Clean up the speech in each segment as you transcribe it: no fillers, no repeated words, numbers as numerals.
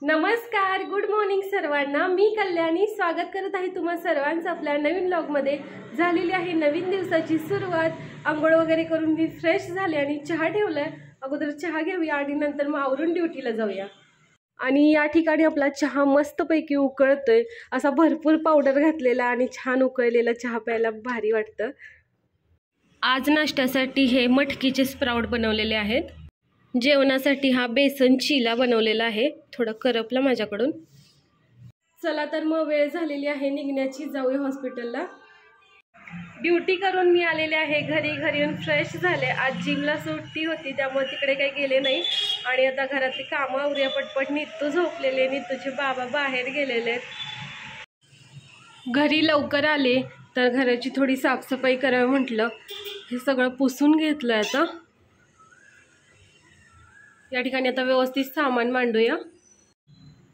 नमस्कार, good morning सर्वांना। मी कल्याणी स्वागत करत आहे तुम्हा सर्वांचं आपल्या नवीन व्लॉगमध्ये। झालेली आहे नवीन दिवसाची सुरुवात। आंघोळ वगैरे करून मी फ्रेश झाले आणि चहा ठेवलाय। अगोदर चहा घेऊया आणि नंतर मग आवरून ड्युटीला जाऊया। आणि या ठिकाणी आपला चहा मस्तपैकी उकळतोय। असा भरपूर पावडर घातलेला आणि छान उकळलेला चहा प्यायला भारी वाटतं। आज नाश्त्यासाठी हे मटकीचे स्प्राउट बनवलेले आहेत। जेवणासाठी हा बेसन चिला बनवलेला आहे। थोडं करपला माझ्याकडून। चला तर मग वेळ झालेली आहे निघण्याची, जाऊया हॉस्पिटलला। ड्युटी करून मी आलेले आहे घरी येऊन फ्रेश झाले। आज जिमला सुट्टी होती त्यामुळे तिकडे काही गेले नाही आणि आता घरातली कामं आवरूया पटपट। नित्तू झोपलेले, नित्तूचे बाबा बाहेर गेलेले। घरी लवकर आले तर घराची थोडी साफसफाई करावी म्हटलं। हे सगळं पुसून घेतलं आता। या ठिकाणी आता व्यवस्थित सामान मांडूया।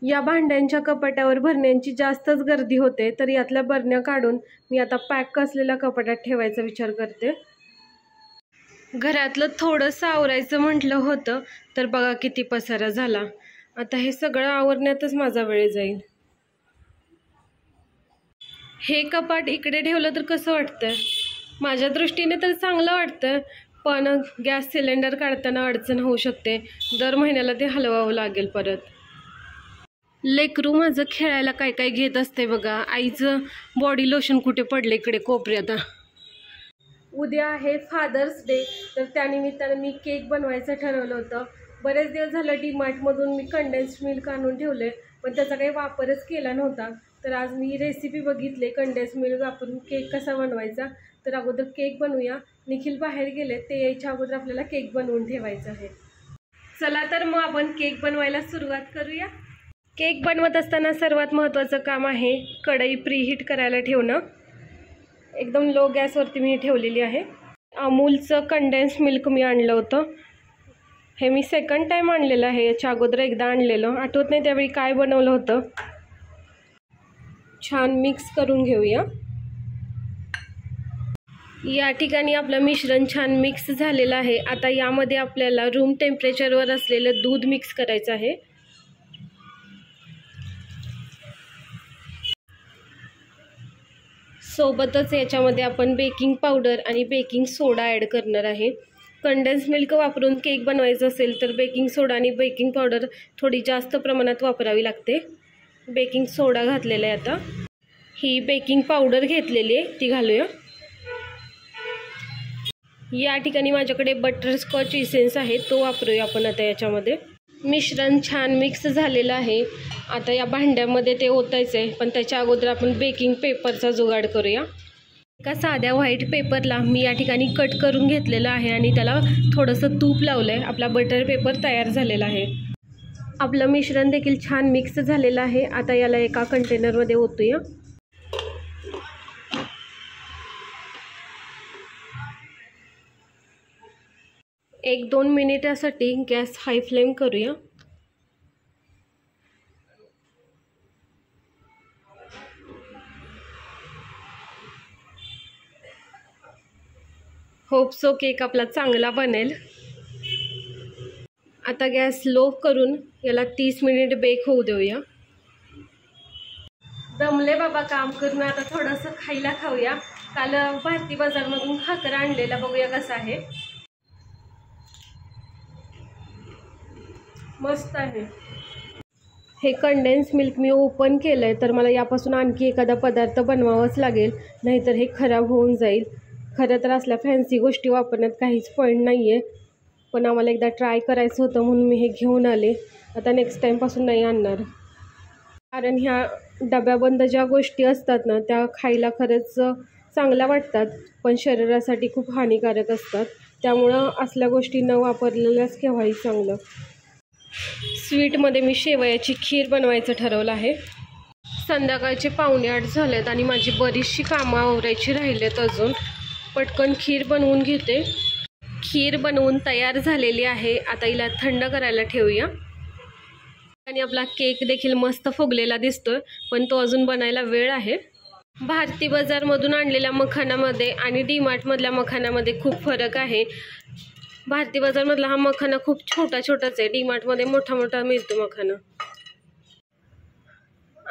या भांड्यांच्या कपाटावर भरण्यांची जास्तच गर्दी होते, तर यातल्या भरण्या काढून मी आता पॅक असलेल्या कपाटात ठेवायचा विचार करते। घरातलं थोडंसं आवरायचं म्हटलं होतं तर बघा किती पसारा झाला। आता हे सगळं आवरण्यातच माझा वेळ जाईल। हे कपाट इकडे ठेवलं तर कसं वाटतंय? माझ्या दृष्टीने तर चांगलं वाटतं, पण गॅस सिलेंडर काढताना अडचण होऊ शकते। दर महिन्याला ते हलवावं लागेल परत। लेकरू माझं खेळायला काय काय घेत असते बघा। आईचं बॉडी लोशन कुठे पडले इकडे कोपऱ्यात। उद्या आहे फादर्स डे, तर त्यानिमित्तानं मी केक बनवायचं ठरवलं होतं। बरेच दिवस झालं डीमार्टमधून मी कंडेन्स्ड मिल्क आणून ठेवले, पण त्याचा काही वापरच केला नव्हता। तर आज मी रेसिपी बघितले कंडेन्स्ड मिल्क वापरून केक कसा बनवायचा। तर अगोदर केक बनवूया। निखिल बाहेर गेले, ते यायच्या अगोदर आपल्याला केक बनवून ठेवायचा आहे। चला तर मग आपण केक बनवायला सुरुवात करूया। केक बनवत असताना सर्वात महत्त्वाचं काम आहे कढई प्रीहीट करायला ठेवणं। एकदम लो गॅसवरती मी ठेवलेली आहे। अमूलचं कंडेन्स्ड मिल्क मी आणलं होतं। हे मी सेकंड टाईम आणलेलं आहे। याच्या अगोदर एकदा आणलेलं, आठवत नाही त्यावेळी काय बनवलं होतं। छान मिक्स करून घेऊया। या ठिकाणी आपलं मिश्रण छान मिक्स झालेलं आहे। आता यामध्ये आपल्याला रूम टेम्परेचरवर असलेलं दूध मिक्स करायचं आहे। सोबतच याच्यामध्ये आपण बेकिंग पावडर आणि बेकिंग सोडा ॲड करणार आहे। कंडेन्स मिल्क वापरून केक बनवायचं असेल तर बेकिंग सोडा आणि बेकिंग पावडर थोडी जास्त प्रमाणात वापरावी लागते। बेकिंग सोडा घातलेला आहे। आता ही बेकिंग पावडर घेतलेली आहे ती घालूया। या ठिकाणी माझ्याकडे बटरस्कॉच इसेन्स आहे, तो वापरूया आपण आता याच्यामध्ये। मिश्रण छान मिक्स झालेलं आहे। आता या भांड्यामध्ये ते ओतायचं आहे, पण त्याच्या अगोदर आपण बेकिंग पेपरचा जुगाड करूया। एका साध्या व्हाईट पेपरला मी या ठिकाणी कट करून घेतलेलं आहे आणि त्याला थोडंसं तूप लावलं आहे। आपला बटर पेपर तयार झालेला आहे। आपलं मिश्रण देखील छान मिक्स झालेलं आहे। आता याला एका कंटेनरमध्ये ओतूया। 1-2 मिनिटासाठी गॅस हाय फ्लेम करूया। होप सो केक आपला चांगला बनेल। आता गॅस लो करून याला 30 मिनिट बेक होऊ देऊया। दमले बाबा काम करून, आता थोडंसं खायला खाऊया। काल भारती बाजारमधून खाकरा आणलेला, बघूया कसा आहे। मस्त आहे। हे कंडेन्स मिल्क मी ओपन केलंय, तर मला यापासून आणखी एखादा पदार्थ बनवावाच लागेल, नाहीतर हे खराब होऊन जाईल। खरं तर असल्या फॅन्सी गोष्टी वापरण्यात काहीच पॉईंट नाही आहे, पण आम्हाला एकदा ट्राय करायचं होतं म्हणून मी हे घेऊन आले। आता नेक्स्ट टाईमपासून नाही आणणार, कारण ह्या डब्याबंद ज्या गोष्टी असतात ना त्या खायला खरंच चांगल्या वाटतात, पण शरीरासाठी खूप हानिकारक असतात। त्यामुळं असल्या गोष्टी न वापरलेल्याच केव्हाही चांगलं। स्वीटमध्ये मी शेवयाची खीर बनवायचं ठरवलं आहे। संध्याकाळचे 7:45 झालेत आणि माझी बरीचशी कामं आवरायची राहिलेत अजून। पटकन खीर बनवून घेते। खीर बनवून तयार झालेली आहे। आता हिला थंड करायला ठेवूया। आणि आपला केक देखील मस्त फुगलेला दिसतोय, पण तो अजून बनायला वेळ आहे। भारती बाजारमधून आणलेल्या मखानामध्ये आणि डीमार्टमधल्या मखानामध्ये खूप फरक आहे। भारती बाजारमधला हा मखाना खूप छोटाच आहे, डीमार्टमध्ये मोठा मोठा मिळतो मखाना।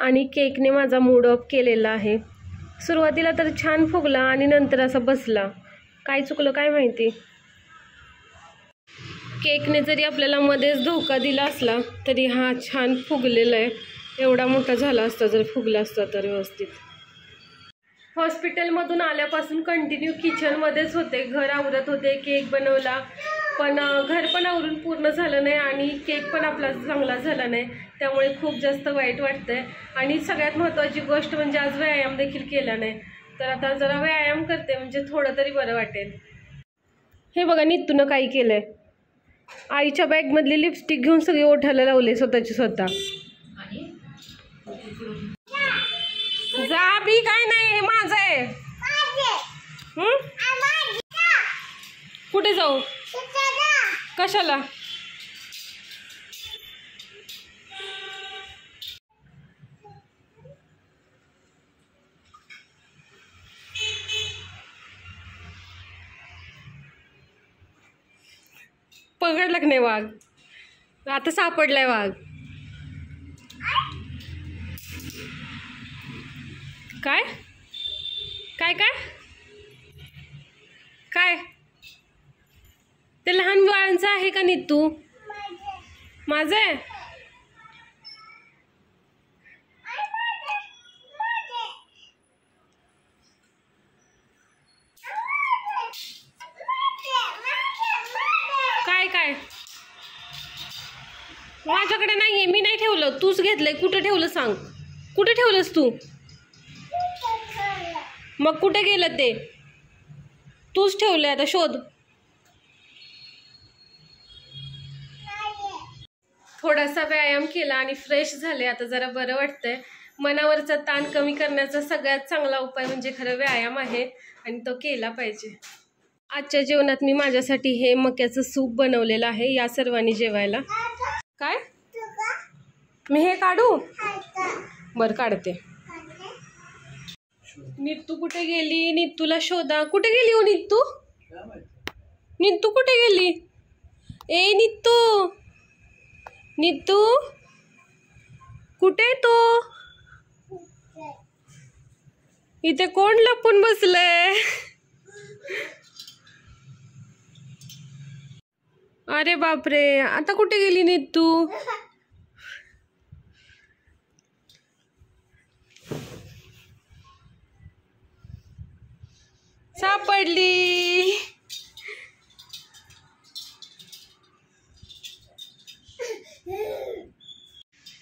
आणि केकने माझा मूड ऑफ केलेला आहे. सुरुवातीला तर छान फुगला आणि नंतर असा बसला. काय चुकलं काय माहिती. केकने जरी आपल्याला मध्येच धोका दिला असला तरी हा छान फुगलेला आहे. एवढा मोठा झाला असता जर फुगला असता तर व्यवस्थित. हॉस्पिटलमधून आल्यापासून कंटिन्यू किचनमध्येच होते. घर आवरत होते, केक बनवला, पण घर पण आवरून पूर्ण झालं नाही आणि केक पण आपला चांगला झाला नाही. त्यामुळे खूप जास्त वाईट वाटतंय. आणि सगळ्यात महत्त्वाची गोष्ट म्हणजे आज व्यायाम देखील केला नाही. तर आता जरा व्यायाम करते म्हणजे थोडं तरी बरं वाटेल. हे बघा नित्तूनं काय केलंय. आईच्या बॅगमधली लिपस्टिक घेऊन सगळी ओठायला लावले स्वतःची स्वतः. जा बी काय नाही, हे माझं आहे. कुठे जाऊ? कशाला? पकडलं की नाही वाघ? आता सापडलाय वाघ. काय काय काय काय ते लहान बाळांचं आहे का नित्तू? माझं आहे. काय काय माझ्याकडे नाहीये, मी नाही ठेवलं. तूच घेतलंय. कुठे ठेवलं सांग? कुठे ठेवलंस तू? मग कुठे गेलं ते? तूच ठेवलंय. आता शोध. थोडासा व्यायाम केला आणि फ्रेश झाले. आता जरा बरं वाटतंय. मनावरचा ताण कमी करण्याचा सगळ्यात चांगला उपाय म्हणजे खरं व्यायाम आहे आणि तो केला पाहिजे. आजच्या जेवणात मी माझ्यासाठी हे मक्याचं सूप बनवलेलं आहे. या सर्वांनी जेवायला. काय मी हे काढू? बरं काढते. नित्तू कुठे गेली? नित्तूला शोधा. कुठे गेली हो नित्तू? नित्तू कुठे गेली? ए नित्तू, नित्तू कुठे तो? इथे कोण लपून बसलंय? अरे बापरे, आता कुठे गेली नित्तू? सापडली.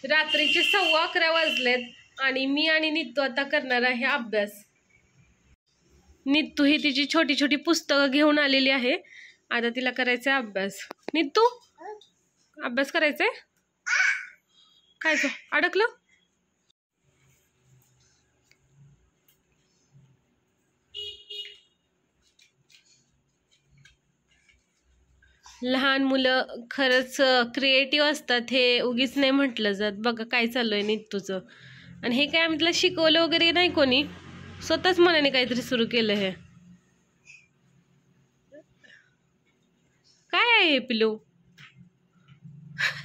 रात्रीचे 11:15 वाजलेत आणि मी आणि नित्तू आता करणार आहे अभ्यास. नित्तू ही तिची छोटी छोटी पुस्तकं घेऊन आलेली आहे. आता तिला करायचा आहे अभ्यास. नित्तू अभ्यास करायचंय? काय अडकलं? लहान मुलं खरंच क्रिएटिव्ह असतात. हे उगीच नाही म्हटलं जात. बघा काय चाललंय नित्तूचं. आणि हे काय आम्ही तिला शिकवलं वगैरे नाही कोणी, स्वतःच मनाने काहीतरी सुरू केलं. हे काय आहे हे पिलू?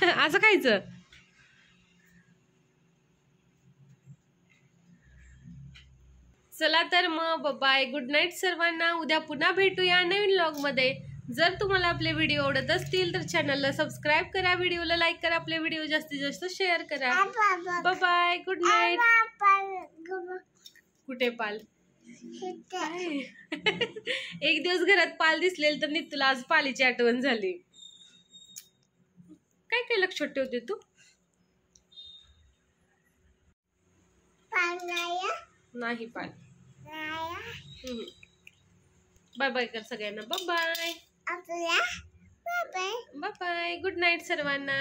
असं खायचं? चला तर मग बाय, गुड नाईट सर्वांना. उद्या पुन्हा भेटूया नवीन व्लॉगमध्ये. जर तुम्हाला आपले व्हिडिओ आवडत असतील तर चॅनलला सबस्क्राईब करा, व्हिडिओला लाईक करा, आपले व्हिडिओ जास्तीत जास्त शेअर करा. Bye bye, good night. कुठे पाल? एक दिवस घरात पाल दिसलेल तर नित्तूला आज पालीची आठवण झाली. काय काय लक्षात ठेवते तू? नाही पाल. बाय बाय कर सगळ्यांना. Bye bye. Bye bye, good night सर्वांना.